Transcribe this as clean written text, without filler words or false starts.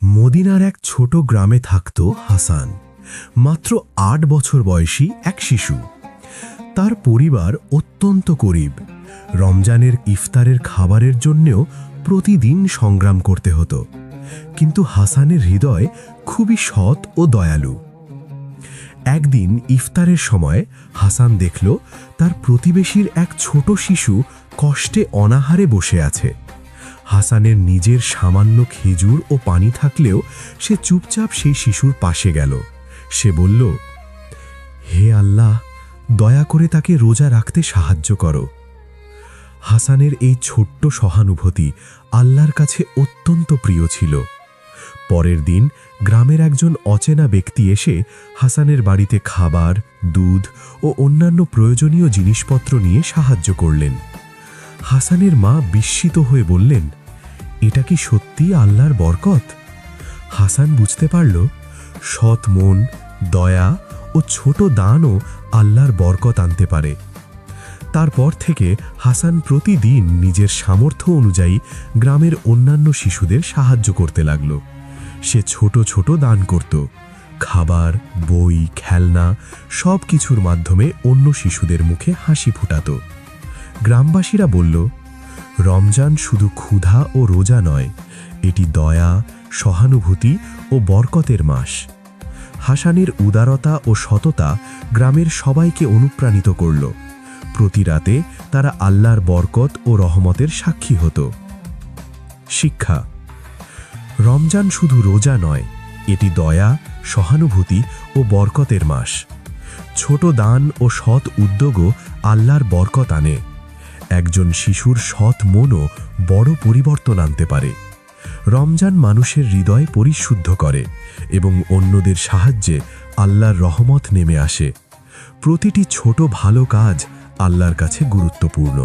মদিনার এক ছোট গ্রামে থাকত হাসান, মাত্র ৮ বছর বয়সী এক শিশু। তার পরিবার অত্যন্ত গরিব। রমজানের ইফতারের খাবারের জন্যেও প্রতিদিন সংগ্রাম করতে হতো। কিন্তু হাসানের হৃদয় খুবই সৎ ও দয়ালু। একদিন ইফতারের সময় হাসান দেখল তার প্রতিবেশীর এক ছোট শিশু কষ্টে অনাহারে বসে আছে। হাসানের নিজের সামান্য খেজুর ও পানি থাকলেও সে চুপচাপ সেই শিশুর পাশে গেল। সে বলল, হে আল্লাহ, দয়া করে তাকে রোজা রাখতে সাহায্য করো। হাসানের এই ছোট্ট সহানুভূতি আল্লাহর কাছে অত্যন্ত প্রিয় ছিল। পরের দিন গ্রামের একজন অচেনা ব্যক্তি এসে হাসানের বাড়িতে খাবার, দুধ ও অন্যান্য প্রয়োজনীয় জিনিসপত্র নিয়ে সাহায্য করলেন। হাসানের মা বিস্মিত হয়ে বললেন, এটা কি সত্যি আল্লাহর বরকত? হাসান বুঝতে পারল, সৎ মন, দয়া ও ছোট দানও আল্লাহর বরকত আনতে পারে। তারপর থেকে হাসান প্রতিদিন নিজের সামর্থ্য অনুযায়ী গ্রামের অন্যান্য শিশুদের সাহায্য করতে লাগল। সে ছোট ছোট দান করত, খাবার, বই, খেলনা সব কিছুর মাধ্যমে অন্য শিশুদের মুখে হাসি ফুটাত। গ্রামবাসীরা বলল, রমজান শুধু ক্ষুধা ও রোজা নয়, এটি দয়া, সহানুভূতি ও বরকতের মাস। হাসানের উদারতা ও সততা গ্রামের সবাইকে অনুপ্রাণিত করল। প্রতি রাতে তারা আল্লাহর বরকত ও রহমতের সাক্ষী হতো। শিক্ষা: রমজান শুধু রোজা নয়, এটি দয়া, সহানুভূতি ও বরকতের মাস। ছোট দান ও সৎ উদ্যোগও আল্লাহর বরকত আনে। একজন শিশুর সৎ মনও বড় পরিবর্তন আনতে পারে। রমজান মানুষের হৃদয় পরিশুদ্ধ করে এবং অন্যদের সাহায্যে আল্লাহর রহমত নেমে আসে। প্রতিটি ছোট ভালো কাজ আল্লাহর কাছে গুরুত্বপূর্ণ।